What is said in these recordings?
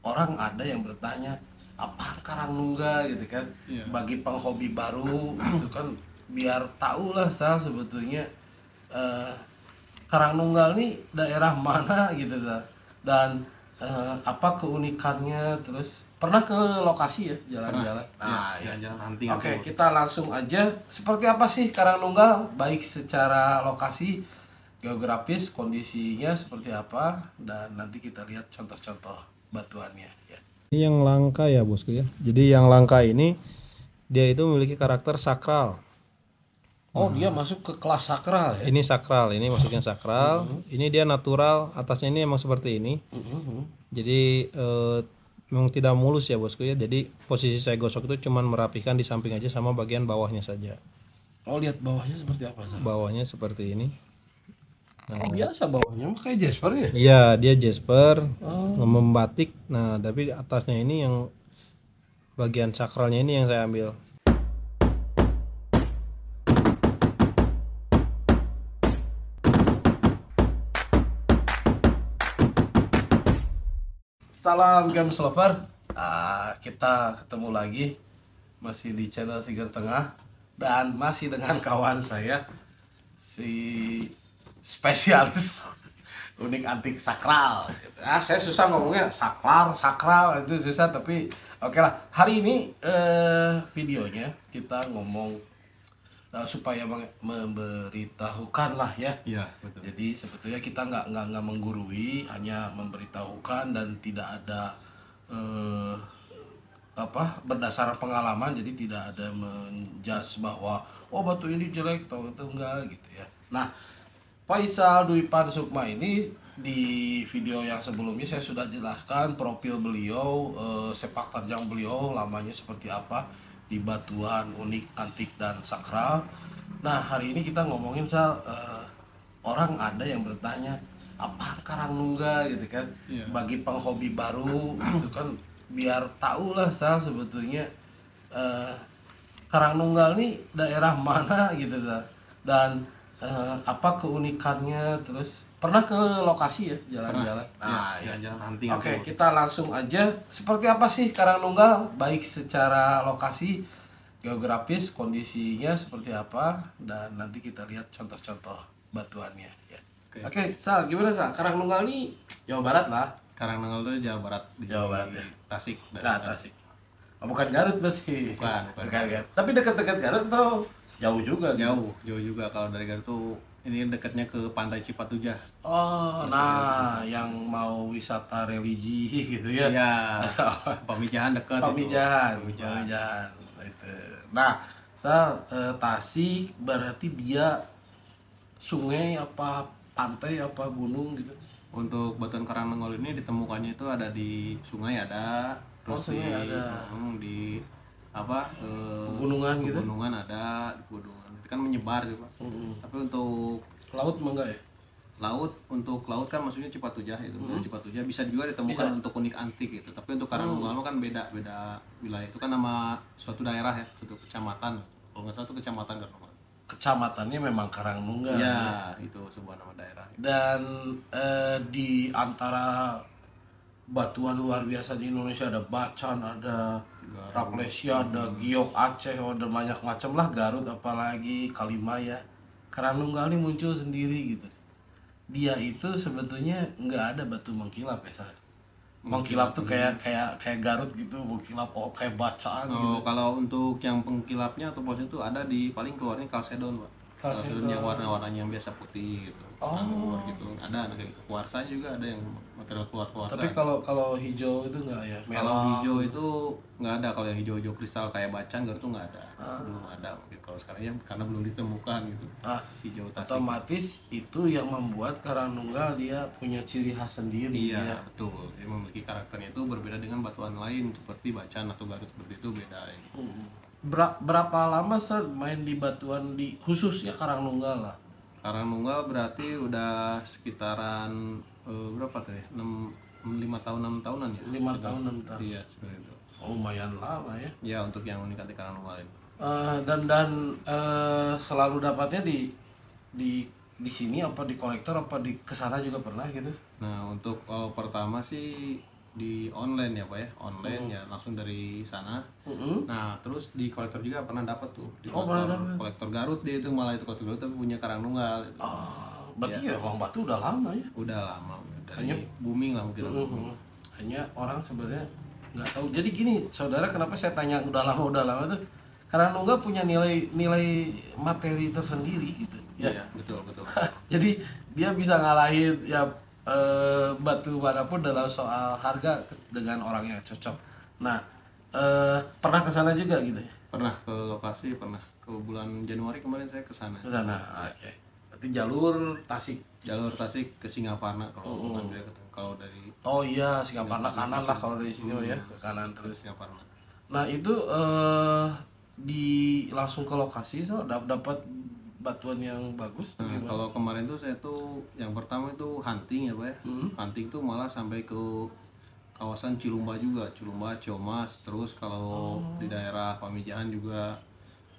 orang ada yang bertanya apa Karangnunggal gitu kan. Iya. Bagi penghobi baru itu kan biar tahu lah Sal sebetulnya eh, Karangnunggal nih daerah mana gitu Sal. Dan apa keunikannya, terus pernah ke lokasi ya jalan-jalan. Nah ya. Jalan-jalan hunting. Oke, kita langsung aja. Seperti apa sih Karangnunggal? Baik secara lokasi, geografis, kondisinya seperti apa, dan nanti kita lihat contoh-contoh batuannya ya. Ini yang langka ya bosku ya. Jadi yang langka ini dia itu memiliki karakter sakral. Oh, dia masuk ke kelas sakral ya. Ini sakral, ini masuknya sakral. Ini dia natural, atasnya ini emang seperti ini. Jadi memang tidak mulus ya bosku ya. Jadi posisi saya gosok itu cuman merapikan di samping aja sama bagian bawahnya saja. Oh, lihat bawahnya seperti apa Sal? Bawahnya seperti ini. Oh, biasa bawahnya mah kayak Jasper ya. Iya, dia jasper, Oh. membatik. Nah, tapi atasnya ini yang bagian sakralnya ini yang saya ambil. Salam Games Lover. Kita ketemu lagi masih di channel Siger Tengah dan masih dengan kawan saya si spesialis unik antik sakral. Saya susah ngomongnya sakral itu susah, tapi oke lah. Hari ini videonya kita ngomong supaya memberitahukan lah ya. Iya, betul. Jadi sebetulnya kita nggak menggurui, hanya memberitahukan dan tidak ada berdasar pengalaman. Jadi tidak ada menjudge bahwa oh batu ini jelek atau itu enggak gitu ya. Nah, Faisal Dwi Pansukma ini di video yang sebelumnya saya sudah jelaskan profil beliau, sepak terjang beliau, lamanya seperti apa di batuan unik, antik dan sakral. Nah, hari ini kita ngomongin soal orang ada yang bertanya apa Karangnunggal gitu kan. Iya. Bagi penghobi baru itu kan biar tahu lah Sal sebetulnya Karangnunggal nih daerah mana gitu Sal. Dan apa keunikannya, terus pernah ke lokasi ya jalan-jalan. Nah ya. Jalan-jalan hunting. Oke, kita langsung aja. Seperti apa sih Karangnunggal? Baik secara lokasi, geografis, kondisinya seperti apa, dan nanti kita lihat contoh-contoh batuannya ya. Oke, Sal, gimana Sal? Karangnunggal nih Jawa Barat lah. Karangnunggal itu Jawa Barat, di Jawa Barat ya. Tasik. Nah, Tasik. Oh, bukan Garut berarti. Bukan Garut. Tapi dekat-dekat Garut atau jauh juga? Gitu? Jauh juga. Kalau dari Garut tuh ini dekatnya ke Pantai Cipatujah. Oh, nah yang mau wisata religi gitu ya. Iya. Pamijahan dekat. Pamijahan. Itu. Nah, Tasik berarti dia sungai apa pantai apa gunung gitu? Untuk batuan Karangnunggal ini ditemukannya itu ada di sungai ada, terus sungai ada. Di apa Pegunungan gitu? Pegunungan ada, di pegunungan itu kan menyebar juga. Tapi untuk Laut enggak ya? untuk laut kan maksudnya Cipatujah itu. Cipatujah bisa juga ditemukan untuk unik antik gitu. Tapi untuk Karangnunggal kan beda wilayah. Itu kan nama suatu daerah ya, suatu kecamatan. Kalau nggak salah itu kecamatan Karangnunggal. Kecamatannya memang Karangnunggal. Ya, itu sebuah nama daerah. Dan di antara batuan luar biasa di Indonesia ada Bacan, ada Raplesia, ada Giok Aceh, ada banyak macam lah, Garut apalagi Kalimaya. Karangnunggal ini muncul sendiri gitu. Dia itu sebetulnya nggak ada batu mengkilap ya Sal. Mengkilap tuh kayak Garut gitu, mengkilap kayak Bacan gitu. Oh, kalau untuk yang pengkilapnya atau bosnya itu ada di paling keluarnya kalsedon, Pak. Kalsedon yang warna-warnanya yang biasa putih gitu. Oh. Gitu. Ada kayak gitu. Kuarsanya juga ada yang material kuarsa. Tapi kalau hijau itu nggak ya? Kalau hijau itu nggak ada. Kalau yang hijau-hijau kristal kayak Bacan Garut tuh nggak ada. Belum ada mungkin kalau sekarang ya karena belum ditemukan gitu. Hijau Tasik. Otomatis itu yang membuat Karangnunggal dia punya ciri khas sendiri. Iya, ya. betul. Dia memiliki karakternya itu berbeda dengan batuan lain seperti Bacan atau Garut seperti itu beda. Berapa lama Sal main di batuan di khususnya Karangnunggal lah? Karangnunggal berarti udah sekitaran berapa tuh ya? 5 tahun 6 tahunan ya. 5 tahun 6 tahun. Iya, seperti itu. Oh, lumayan lama ya. Ya, untuk yang unik antik Karangnunggal ini. Dan selalu dapatnya di sini apa di kolektor apa di kesana juga pernah gitu? Nah, untuk kalau pertama sih di online ya Pak ya, online ya langsung dari sana. Nah terus di kolektor juga pernah dapat tuh di kolektor Garut, dia itu malah itu kolektor Garut tapi punya karang nunggal gitu. Berarti ya Bang Batu udah lama ya. Udah lama dari booming lah mungkin. Hanya orang sebenarnya nggak tahu. Jadi gini saudara, kenapa saya tanya udah lama tuh, karena nunggal punya nilai materi tersendiri gitu ya. Iya betul. Jadi dia bisa ngalahin ya batu manapun dalam soal harga dengan orang yang cocok. Nah pernah ke sana juga gitu ya? Pernah ke lokasi, pernah ke bulan Januari kemarin saya ke sana. Ke sana, oke. Berarti jalur Tasik ke Singaparna kalau kalau dari oh iya Singaparna kanan lah kalau dari sini ya, ke kanan terus. Singaparna. Nah itu langsung ke lokasi dapat batuan yang bagus. Nah, kalau kemarin tuh saya tuh yang pertama itu hunting ya Pak ya. Hunting tuh malah sampai ke kawasan Cilumba juga, Cilumba, Ciomas, terus kalau di daerah Pamijahan juga,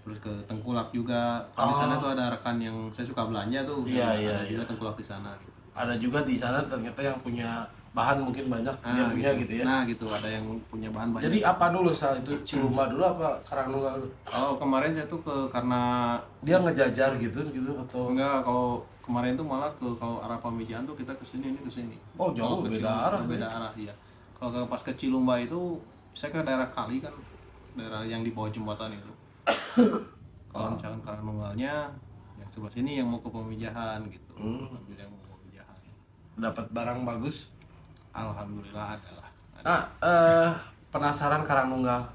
terus ke Tengkulak juga. Kan di sana tuh ada rekan yang saya suka belanja tuh. Ada juga Tengkulak di sana gitu. Ada juga di sana ternyata yang punya bahan mungkin banyak dia punya gitu ya. Nah gitu, ada yang punya bahan banyak. Jadi apa dulu saat itu, Cilumba dulu apa Karangnunggal dulu? Oh kemarin saya tuh karena dia ngejajar gitu atau enggak, kalau kemarin tuh malah kalau arah Pamijahan tuh kita kesini ke sini. Oh jauh, beda arah. Beda arah ya. Kalau pas ke Cilumba itu saya ke daerah Kali kan, daerah yang di bawah jembatan itu. Kalau misalkan Karangnunggalnya yang sebelah sini yang mau ke Pamijahan gitu. Ambil yang mau ke Pamijahan. Dapat barang bagus. Alhamdulillah adalah. Penasaran Karangnunggal.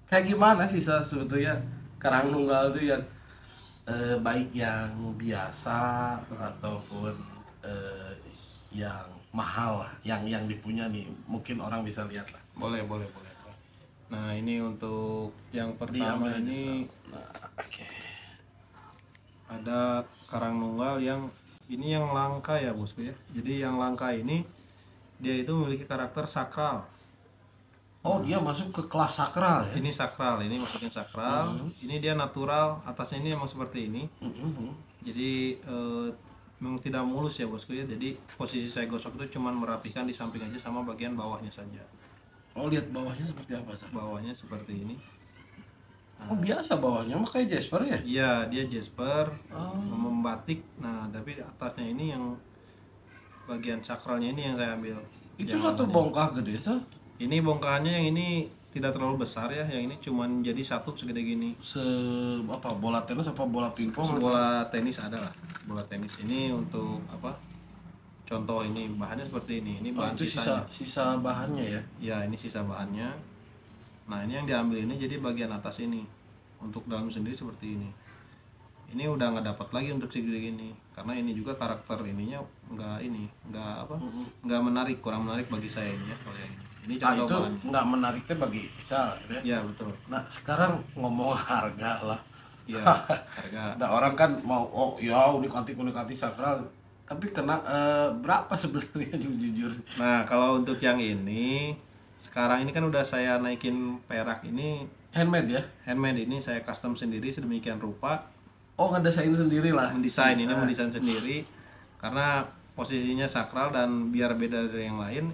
Kayak gimana sih sebetulnya Karangnunggal itu yang baik yang biasa ataupun yang mahal lah, yang dipunya nih, mungkin orang bisa lihat lah. Boleh. Nah ini untuk yang pertama ini ada Karangnunggal yang ini yang langka ya bosku ya. Jadi yang langka ini dia itu memiliki karakter sakral. Oh dia masuk ke kelas sakral ya? Ini sakral, ini maksudnya sakral. Ini dia natural, atasnya ini emang seperti ini. Jadi memang tidak mulus ya bosku ya. Jadi posisi saya gosok itu cuma merapikan di samping aja sama bagian bawahnya saja. Oh lihat bawahnya seperti apa sih? Bawahnya seperti ini. Oh biasa bawahnya mah kayak Jasper ya? Iya dia Jasper, membatik. Nah tapi atasnya ini yang bagian sakralnya ini yang saya ambil. Itu satu bongkah gede sah? Ini bongkahannya yang ini tidak terlalu besar ya, yang ini cuman jadi satu segede gini. Bola tenis apa bola pingpong? Bola tenis ada lah. Bola tenis ini untuk apa? Contoh ini bahannya seperti ini. Ini bahan sisanya. Sisa bahannya ya? Ya ini sisa bahannya. Nah ini yang diambil ini jadi bagian atas ini. Untuk dalam sendiri seperti ini. Ini udah nggak dapat lagi untuk segede gini, karena ini juga karakter ininya nggak menarik, kurang menarik bagi saya ini ya kalau yang ini. Ini contoh itu bahan. Nggak menariknya bagi bisa gitu ya? Ya betul. Nah sekarang ngomong harga lah. Iya harga. Nah orang kan mau unik-unik sakral, tapi kena berapa sebenarnya jujur? Nah kalau untuk yang ini sekarang ini kan udah saya naikin perak ini handmade ya? Handmade ini saya custom sendiri sedemikian rupa. Oh ngedesain sendiri lah. Mendesain sendiri karena posisinya sakral dan biar beda dari yang lain.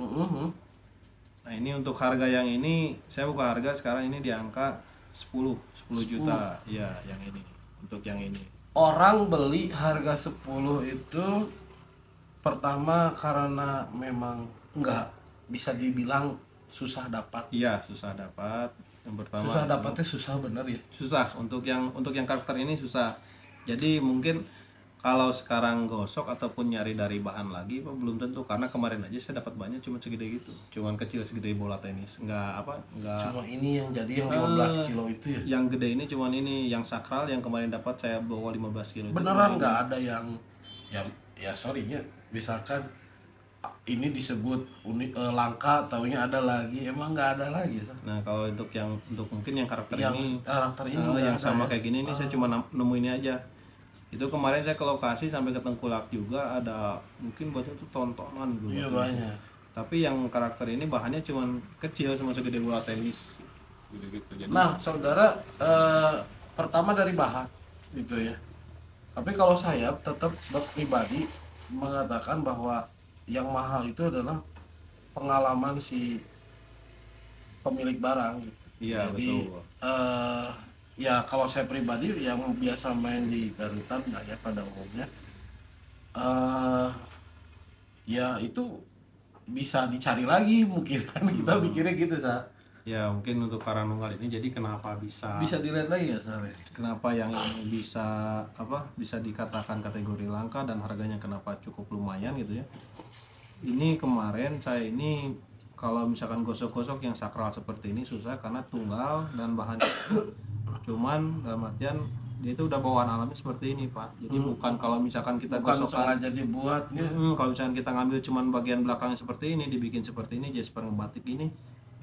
Nah ini untuk harga yang ini saya buka harga sekarang ini di angka 10 juta ya yang ini, untuk yang ini. Orang beli harga 10 itu pertama karena memang nggak bisa dibilang susah dapat. Iya susah dapat. Yang pertama susah dapatnya susah bener ya. Susah untuk yang karakter ini susah. Jadi mungkin kalau sekarang gosok ataupun nyari dari bahan lagi belum tentu, karena kemarin aja saya dapat banyak cuma segede gitu, cuman kecil segede bola tenis, enggak. Cuma ini yang jadi yang 15 kilo itu ya. Yang gede ini cuman ini yang sakral yang kemarin dapat saya bawa 15 kilo. Beneran nggak ada yang ya sorry-nya misalkan ini disebut unik langka, taunya ada lagi, emang nggak ada lagi. Nah kalau untuk mungkin yang karakter ini yang sama kayak gini nih saya cuma nemu ini aja. Itu kemarin saya ke lokasi sampai ke Tengkulak juga ada mungkin batu itu tontonan gitu. Iya banyak. Tapi yang karakter ini bahannya cuma kecil, cuma segede bola tenis. Gitu. Nah saudara pertama dari bahan gitu ya. Tapi kalau saya tetap pribadi mengatakan bahwa yang mahal itu adalah pengalaman si pemilik barang. Iya, Jadi betul. ya kalau saya pribadi yang biasa main di Garutan lah ya pada umumnya, eh ya itu bisa dicari lagi mungkin kan kita pikirnya gitu sa. Ya mungkin untuk Karanunggal ini jadi kenapa Bisa dilihat lagi ya sa. kenapa yang ini bisa dikatakan kategori langka dan harganya kenapa cukup lumayan gitu ya. Ini kemarin saya ini kalau misalkan gosok-gosok yang sakral seperti ini susah karena tunggal dan bahan cuman dalam artian dia itu udah bawaan alami seperti ini Pak. Jadi bukan kalau misalkan kita Bukan gosokkan sengaja dibuatnya. kalau misalkan kita ngambil cuman bagian belakangnya seperti ini dibikin seperti ini Jasper ngebatik ini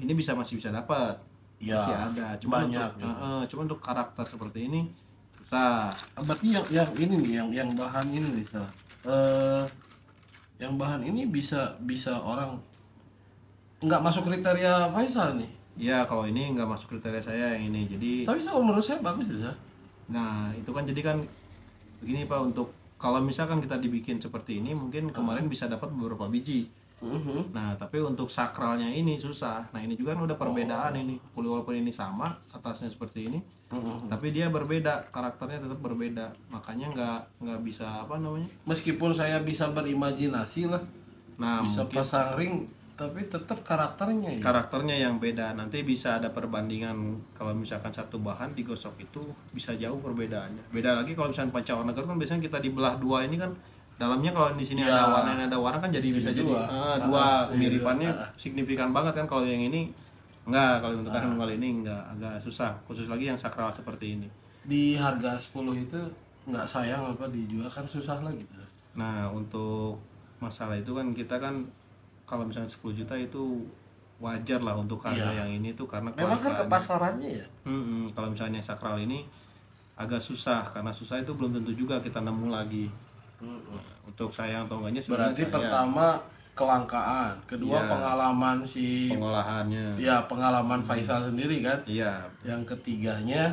masih bisa dapat. Ya, Masih ada. Cuma banyak, cuma untuk karakter seperti ini susah. berarti yang ini nih yang bahan ini nih sa. Yang bahan ini bisa orang nggak masuk kriteria Faisal nih. Iya, kalau ini nggak masuk kriteria saya yang ini. Jadi, Tapi sa menurut saya bagus ya sa. nah itu kan jadi kan begini Pak, untuk kalau misalkan kita dibikin seperti ini mungkin kemarin bisa dapat beberapa biji. Nah, tapi untuk sakralnya ini susah. Nah, ini juga kan udah perbedaan ini. Walaupun ini sama, atasnya seperti ini, tapi dia berbeda, karakternya tetap berbeda. Makanya nggak bisa apa namanya? Meskipun saya bisa berimajinasi lah, Nah, bisa mungkin pasang ring, tapi tetap karakternya ya. karakternya yang beda. Nanti bisa ada perbandingan kalau misalkan satu bahan digosok itu bisa jauh perbedaannya. Beda lagi kalau misalkan pancawarna kan biasanya kita dibelah dua ini kan dalamnya kalau di sini Ya. ada warna kan jadi bisa jadi dua kemiripannya signifikan banget kan. Kalau yang ini enggak, kalau untuk Karanunggal ini enggak, agak susah khusus lagi yang sakral seperti ini. Di harga 10 itu nggak sayang apa dijual kan susah lah gitu. Nah, untuk masalah itu kan kita kan kalau misalnya 10 juta itu wajar lah untuk harga yang ini tuh karena Memang kan ke kualitasnya. pasarannya ya. Kalau misalnya sakral ini agak susah karena susah itu belum tentu juga kita nemu lagi. Untuk sayang atau enggaknya sebenarnya Berarti pertama kelangkaan, kedua Iya. pengalaman si pengolahannya. ya pengalaman Faisal sendiri kan. Iya. Yang ketiganya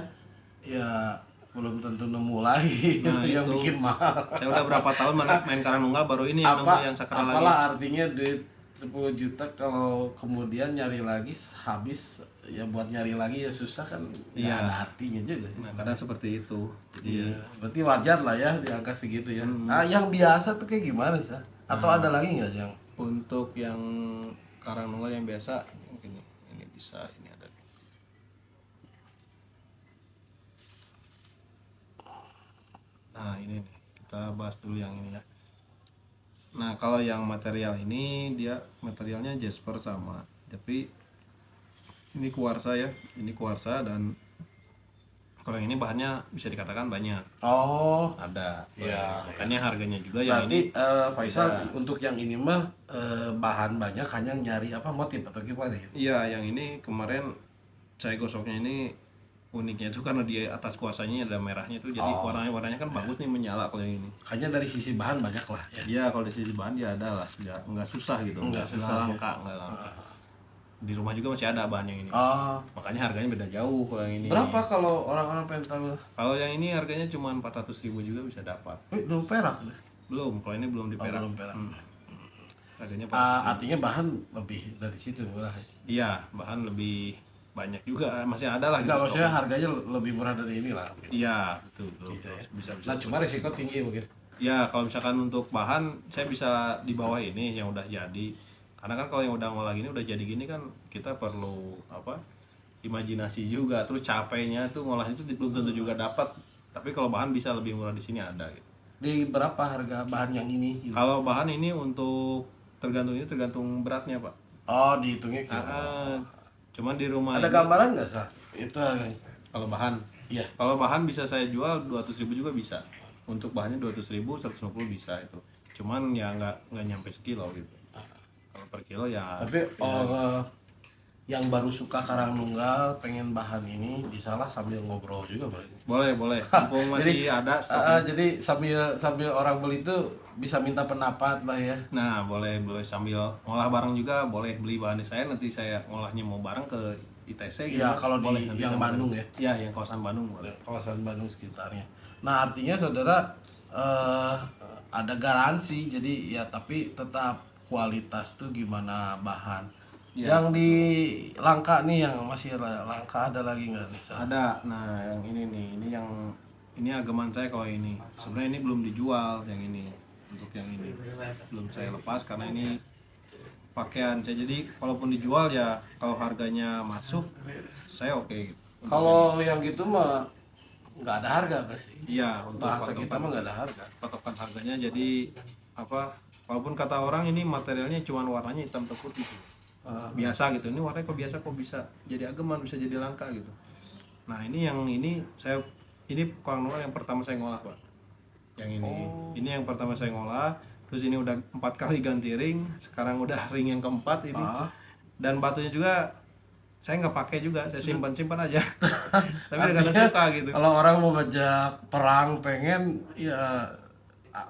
ya belum tentu nemu lagi Nah, yang itu. bikin mahal. Saya udah berapa tahun main Karanunggal baru ini yang nemu yang sakral lagi. Apalah artinya duit 10 juta kalau kemudian nyari lagi habis ya buat nyari lagi ya susah kan. Nggak Iya. ada artinya juga sih. Nah, kadang seperti itu. Jadi Iya, berarti wajar lah ya di angka segitu ya. Yang biasa tuh kayak gimana sih? Atau ada lagi nggak yang untuk yang Karanunggal yang biasa mungkin ini bisa ini ada. Nah, ini nih. Kita bahas dulu yang ini ya. Nah, kalau yang material ini dia materialnya Jasper sama. Tapi ini kuarsa ya. Ini kuarsa dan kalau yang ini bahannya bisa dikatakan banyak. Oh, Ada. Iya, Makanya harganya juga yang berarti ini. Faisal untuk yang ini mah bahan banyak hanya nyari apa motif atau gimana ya? Iya, yang ini kemarin saya gosoknya ini uniknya itu karena di atas kuasanya ada merahnya itu jadi warnanya kan bagus nih menyala kalau yang ini. Hanya dari sisi bahan banyak lah ya. Iya, kalau di sisi bahan dia ada lah, nggak susah gitu, nggak langka, nggak langka. Di rumah juga masih ada bahan yang ini. Oh, Makanya harganya beda jauh kalau yang ini. berapa kalau orang-orang pengen tahu? Kalau yang ini harganya cuma 400.000 juga bisa dapat. Belum perak deh. Belum, kalau ini belum diperak. Belum perak. Harganya Artinya bahan lebih dari situ murah. iya, bahan lebih banyak juga, masih ada lah gitu. Enggak, maksudnya stoknya. harganya lebih murah dari ini lah. Iya, betul, betul. Bisa. Nah, cuma risiko tinggi mungkin. Ya, kalau misalkan untuk bahan saya bisa di bawah ini yang udah jadi. Karena kan kalau yang udah ngolah gini udah jadi gini kan kita perlu apa? Imajinasi juga. Terus capeknya tuh ngolah itu belum tentu juga dapat. Tapi kalau bahan bisa lebih murah di sini ada gitu. Di berapa harga bahan yang ini? Gitu? Kalau bahan ini untuk tergantung beratnya, Pak. Oh, dihitungnya gitu. Cuman di rumah Ada ini, gambaran nggak sah? Itu harganya. kalau bahan Iya. kalau bahan bisa saya jual 200.000 juga bisa. Untuk bahannya 200.000, 150 bisa itu. Cuman ya nggak nyampe sekilo gitu. Kalau per kilo ya. Tapi yang baru suka Karanunggal pengen bahan ini bisa lah sambil ngobrol juga berarti. Boleh. Mumpung masih ada stok. Jadi sambil orang beli itu bisa minta pendapat lah ya. Nah, boleh sambil ngolah bareng juga, boleh beli bahan saya nanti saya ngolahnya mau bareng ke ITC gitu. Iya, kalau boleh di nanti yang sama Bandung dengan- ya. Iya, yang kawasan Bandung boleh. Kawasan Bandung sekitarnya. Nah, artinya saudara ada garansi, jadi ya tapi tetap kualitas tuh gimana bahan. Yang di langka nih, yang masih langka ada lagi nggak nih? Sa? Ada. Nah, yang ini nih, ini ageman saya kalau ini. Sebenarnya ini belum dijual yang ini. Untuk yang ini belum saya lepas karena ini pakaian saya. Jadi walaupun dijual ya kalau harganya masuk saya oke gitu. Kalau yang gitu mah nggak ada harga berarti. Iya, untuk Bahasa kita mah nggak ada harga. patokan harganya jadi apa? Walaupun kata orang ini materialnya cuma warnanya hitam atau putih. Biasa gitu. Ini warnanya kok biasa kok bisa jadi ageman, bisa jadi langka gitu. Nah, ini Kolang Nunggal yang pertama saya ngolah, Pak. Yang ini. Ini yang pertama saya ngolah. Terus ini udah 4 kali ganti ring. Sekarang udah ring yang keempat ini. Dan batunya juga saya nggak pakai juga, saya simpan aja. Tapi udah kata suka gitu. Kalau orang mau ngajak perang pengen ya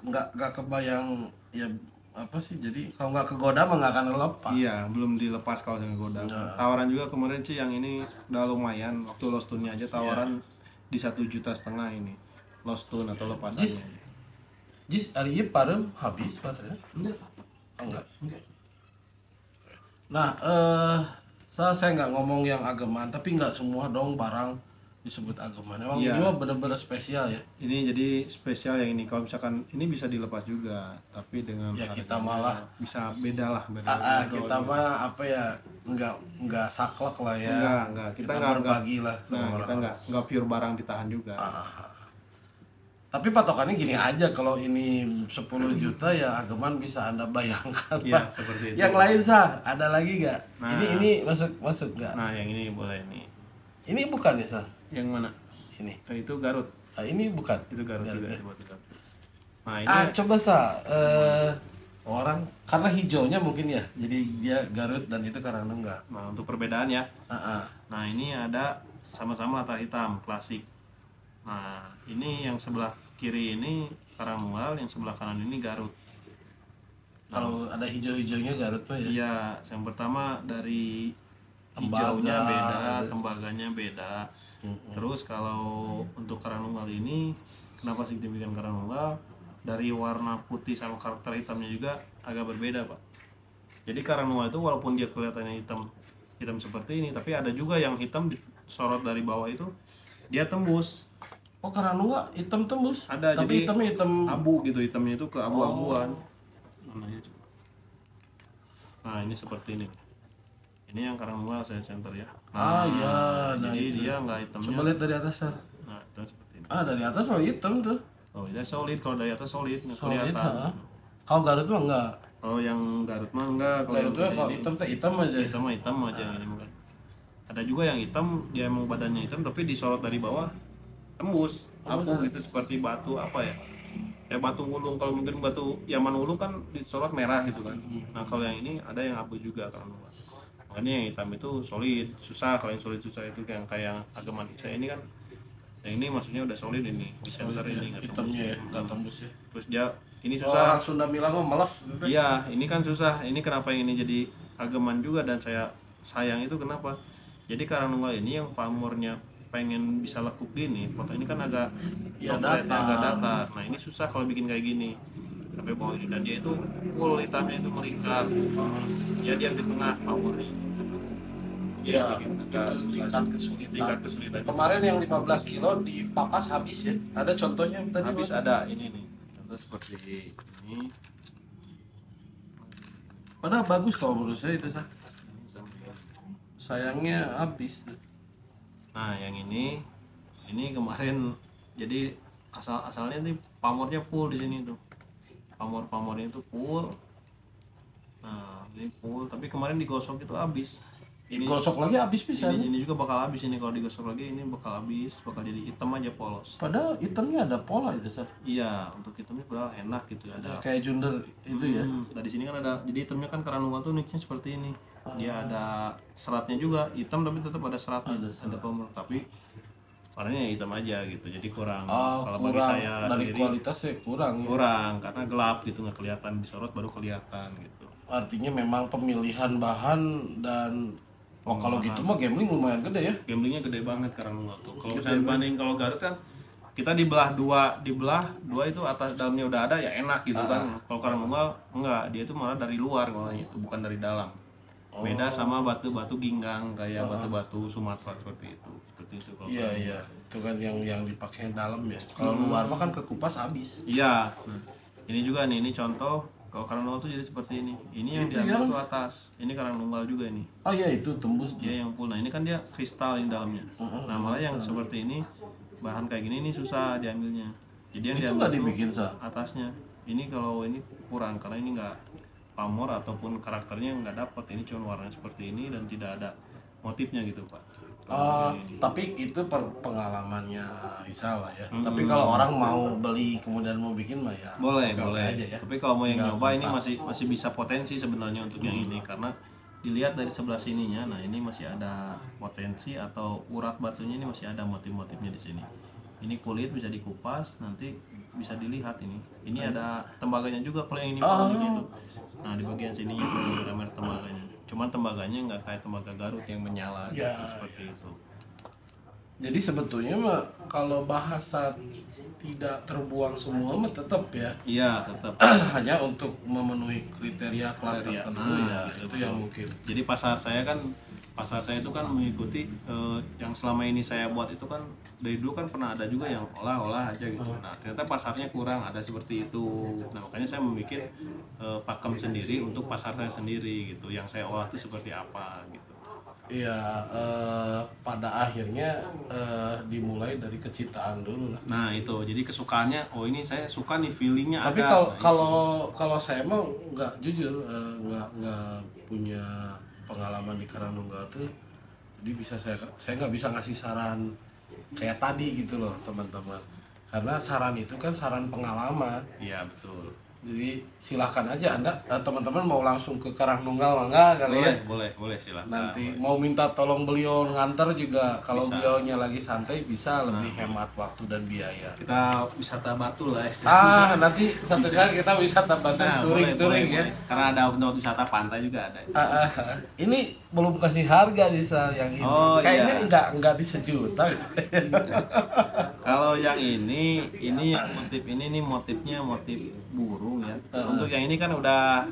nggak kebayang ya apa sih, jadi kalau nggak kegoda mah nggak akan lepas. Iya, belum dilepas kalau yang goda. Tawaran juga kemarin sih yang ini udah lumayan. Waktu lost tune-nya aja tawaran di 1,5 juta ini. Lost tune atau lepasannya. Jis hari ini parem habis baterainya? Enggak. Nah, saya nggak ngomong yang ageman, tapi nggak semua dong barang disebut ageman. Emang ini mah bener-bener spesial ya. Ini jadi spesial yang ini. Kalau misalkan ini bisa dilepas juga, tapi dengan Ya kita malah bisa beda lah. kita mah apa ya, nggak saklek lah ya. Enggak. Kita nggak berbagi lah sama orang. Kita enggak pure barang ditahan juga. Tapi patokannya gini aja, kalau ini 10 juta ya ageman bisa Anda bayangkan. Iya, seperti itu. Yang lain ada lagi nggak? Nah, ini masuk nggak? Nah, yang ini boleh nih. Ini bukan ya, Sa? Yang mana? Ini. Itu Garut. Ini bukan. Itu Garut juga. ya? Nah, ini Coba Sa, orang karena hijaunya mungkin ya, jadi dia Garut dan itu Karang Nunggal. Nah, untuk perbedaan ya. Ah. Nah, ini ada sama-sama atar hitam klasik. Nah, ini yang sebelah kiri ini Karang Nunggal, yang sebelah kanan ini Garut. Kalau ada hijau-hijaunya Garut mah ya. Iya, yang pertama dari hijaunya beda, tembaganya beda. Terus kalau untuk Karang Nunggal ini, kenapa signifikan Karang Nunggal? Dari warna putih sama karakter hitamnya juga agak berbeda, Pak. Jadi Karang Nunggal itu walaupun dia kelihatannya hitam seperti ini, tapi ada juga yang hitam disorot dari bawah itu dia tembus. Oh, Karang Nunggal hitam tembus. Ada, tapi jadi hitamnya hitam abu gitu, hitamnya itu ke abu-abuan. Nah, ini seperti ini. Ini yang Karang Nunggal saya center ya. Nah, iya. jadi itu. dia nggak hitamnya. Coba lihat dari atas, Sa. Nah, itu seperti ini. Dari atas mah hitam tuh. Oh, ini solid. Kalau dari atas solid, nggak Solid, kelihatan. Kalau Garut mah enggak. Kalau yang Garut mah enggak. Garut mah kalau hitam tuh hitam aja. Hitam aja ini bukan. Ada juga yang hitam, dia emang badannya hitam tapi disorot dari bawah tembus. Abu gitu seperti batu apa ya? Kayak batu ulung. Kalau mungkin batu Yaman ulung kan disorot merah gitu kan. Nah, kalau yang ini ada yang abu juga kan. Makanya yang hitam itu solid, susah. Kalau yang solid susah itu kayak ageman saya ini kan. Yang ini maksudnya udah solid ini, di center ini nggak tembus. Hitamnya ya, nggak tembus ya. Terus dia ini Orang susah. Sunda bilang mah meles. Iya, ini kan susah. Ini kenapa yang ini jadi ageman juga dan saya sayang itu kenapa? Jadi Karang Nunggal ini yang pamornya pengen bisa lekuk gini, foto ini kan agak agak datar. Nah, ini susah kalau bikin kayak gini. Sampai bawah ini dan dia itu full hitamnya itu melingkar. Ya dia di tengah pamornya. Ya, tingkat kesulitan. Kemarin yang 15 kilo di Papas habis ya. Ada contohnya tadi? Habis ada ini nih. Contoh seperti ini. Padahal bagus kalau menurut saya itu, Sa. Sayangnya habis. Nah, yang ini kemarin jadi asalnya nih pamornya full di sini tuh. Pamornya itu full. Nah, ini full, tapi kemarin digosok itu habis. Ini gosok lagi habis bisa. Ini juga bakal habis ini kalau digosok lagi ini bakal habis, bakal jadi hitam aja polos. Padahal hitamnya ada pola itu, Sa. Iya, untuk hitamnya padahal enak gitu ada. Kayak junder itu ya. Nah, di sini kan ada, jadi hitamnya kan Karang Nunggal tuh uniknya seperti ini. Dia ada seratnya juga, hitam tapi tetap ada seratnya, ada pamor, tapi warnanya hitam aja gitu. Jadi kurang. Kalau bagi saya dari sendiri kualitasnya kurang. Kurang karena gelap gitu, nggak kelihatan, disorot baru kelihatan gitu. Artinya memang pemilihan bahan dan kalau gitu mah gambling lumayan gede ya. Gamblingnya gede banget Karang Nunggal tuh. Kalau misalnya banding kalau Garut kan kita dibelah dua itu atas dalamnya udah ada ya enak gitu kan. Kalau Karang Nunggal enggak, dia itu malah dari luar ngolahnya itu bukan dari dalam. Beda sama batu-batu ginggang kayak batu-batu Sumatera seperti itu. Seperti itu kalau. Iya iya, itu kan yang dipakai dalam ya. Kalau luar mah kan kekupas habis. Iya. Nah, ini juga nih, ini contoh kalau karang nunggal tuh jadi seperti ini. Ini yang Itu diambil yang- tuh atas. Ini karang nunggal juga ini. Oh iya itu tembus. Dia yang full. Nah, ini kan dia kristal di dalamnya. Nah, malah yang seperti ini bahan kayak gini ini susah diambilnya. Jadi yang Itu diambil nggak tuh dibikin Sa? atasnya. Ini kalau ini kurang karena ini nggak pamor ataupun karakternya nggak dapat. Ini cuma warnanya seperti ini dan tidak ada motifnya gitu, Pak. Tapi itu pengalamannya Rizal lah ya. Tapi kalau orang mau beli kemudian mau bikin mah ya Boleh, oke-oke boleh. aja ya. Tapi kalau mau yang Tinggal nyoba ini kontak. masih bisa potensi sebenarnya untuk yang ini karena dilihat dari sebelah sininya. Nah, ini masih ada potensi atau urat batunya ini masih ada motif-motifnya di sini. Ini kulit bisa dikupas, nanti bisa dilihat ini. Ini ada tembaganya juga kalau yang ini gitu. Nah, di bagian sininya tuh merah tembaganya. Cuman tembaganya nggak kayak tembaga Garut yang menyala gitu, Ya, seperti itu. Jadi sebetulnya mah kalau bahasa tidak terbuang semua mah tetap ya. Iya, tetap. Hanya untuk memenuhi kriteria kelas Kriteria. tertentu Nah, ya itu yang mungkin. Jadi pasar saya itu kan mengikuti yang selama ini saya buat itu kan dari dulu kan pernah ada juga yang olah-olah aja gitu. Nah, ternyata pasarnya kurang ada seperti itu. Nah, makanya saya membuat pakem sendiri untuk pasar saya sendiri gitu. Yang saya olah itu seperti apa gitu. Iya, pada akhirnya dimulai dari kecintaan dulu lah. Nah, itu. Jadi kesukaannya, oh ini saya suka nih feelingnya Tapi ada. kalau saya emang nggak jujur nggak punya pengalaman di Karanunggal tuh, jadi saya nggak bisa ngasih saran kayak tadi gitu loh teman-teman. Karena saran itu kan saran pengalaman. Iya, betul. Jadi silahkan aja Anda teman-teman mau langsung ke Karangnunggal enggak kali ya. Boleh silakan. Nanti mau minta tolong beliau nganter juga kalau beliaunya lagi santai bisa lebih hemat waktu dan biaya. Kita wisata Batu lah istilahnya. Nanti satu kali kita wisata Batu touring ya. boleh. Karena ada wisata pantai juga ada. Ini belum kasih harga nih Sal, yang ini. Oh, Kayaknya iya. enggak di sejuta. Kalau yang ini yang motif ini nih motifnya motif burung ya. Untuk yang ini kan udah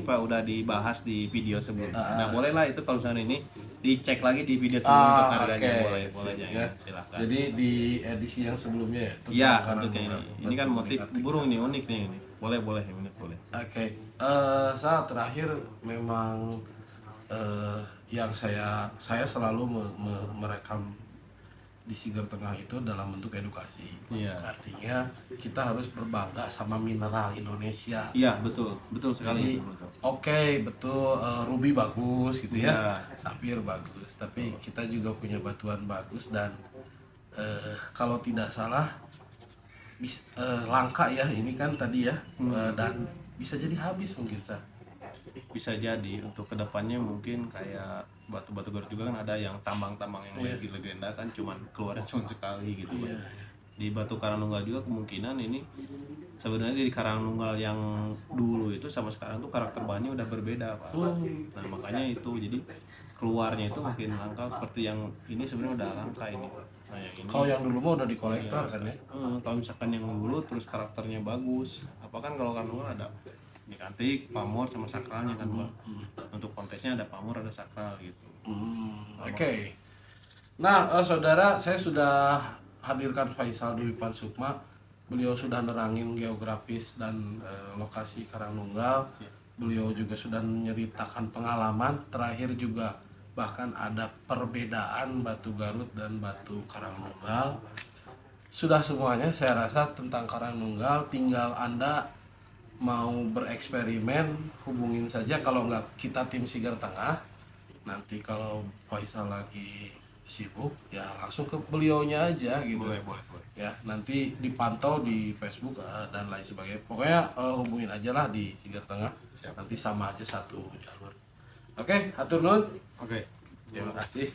udah dibahas di video sebelumnya. Nah, bolehlah itu kalau misalnya ini dicek lagi di video sebelumnya untuk harganya boleh Sip, yang ya. ini, silakan. Jadi di edisi yang sebelumnya ya. tentang Iya, Karangnunggal. untuk yang ini. Ini kan Batu motif Unik Atik. burung nih, unik nih ini. Boleh yang ini boleh. Oke, saat terakhir memang yang saya selalu merekam di Siger Tengah itu dalam bentuk edukasi. Iya. Artinya kita harus berbangga sama mineral Indonesia. Iya, betul sekali. Jadi oke, betul ruby bagus gitu ya, Iya. safir bagus. Tapi kita juga punya batuan bagus dan kalau tidak salah langka ya ini kan tadi ya dan bisa jadi habis mungkin Sa. Bisa jadi untuk kedepannya mungkin kayak batu-batu Garut juga kan ada yang tambang-tambang yang legenda kan cuman keluarnya cuma sekali gitu kan. Di Batu Karangnunggal juga kemungkinan ini sebenarnya di Karangnunggal yang dulu itu sama sekarang tuh karakter bahannya udah berbeda Pak. Nah makanya itu jadi keluarnya itu makin langka seperti yang ini sebenarnya udah langka ini. Nah yang ini Kalau yang dulu mah udah dikolektor kan ya. kalau misalkan yang dulu terus karakternya bagus apa kan kalau Karangnunggal ada unik antik, pamor sama sakralnya kan Pak. Untuk kontesnya ada pamor ada sakral gitu. Oke. Nah, saudara, saya sudah hadirkan Faisal Dwi Pansukma. Beliau sudah nerangin geografis dan lokasi Karangnunggal. Beliau juga sudah menceritakan pengalaman. Terakhir juga bahkan ada perbedaan Batu Garut dan Batu Karangnunggal. Sudah semuanya saya rasa tentang Karangnunggal. Tinggal Anda mau bereksperimen, hubungin saja. Kalau nggak kita tim Siger Tengah. Nanti kalau Faisal lagi sibuk ya langsung ke beliaunya aja gitu. Boleh. Ya nanti dipantau di Facebook dan lain sebagainya. Pokoknya hubungin aja lah di Siger Tengah. Nanti sama aja satu jalur. Oke, hatur nuhun. Oke. Terima kasih.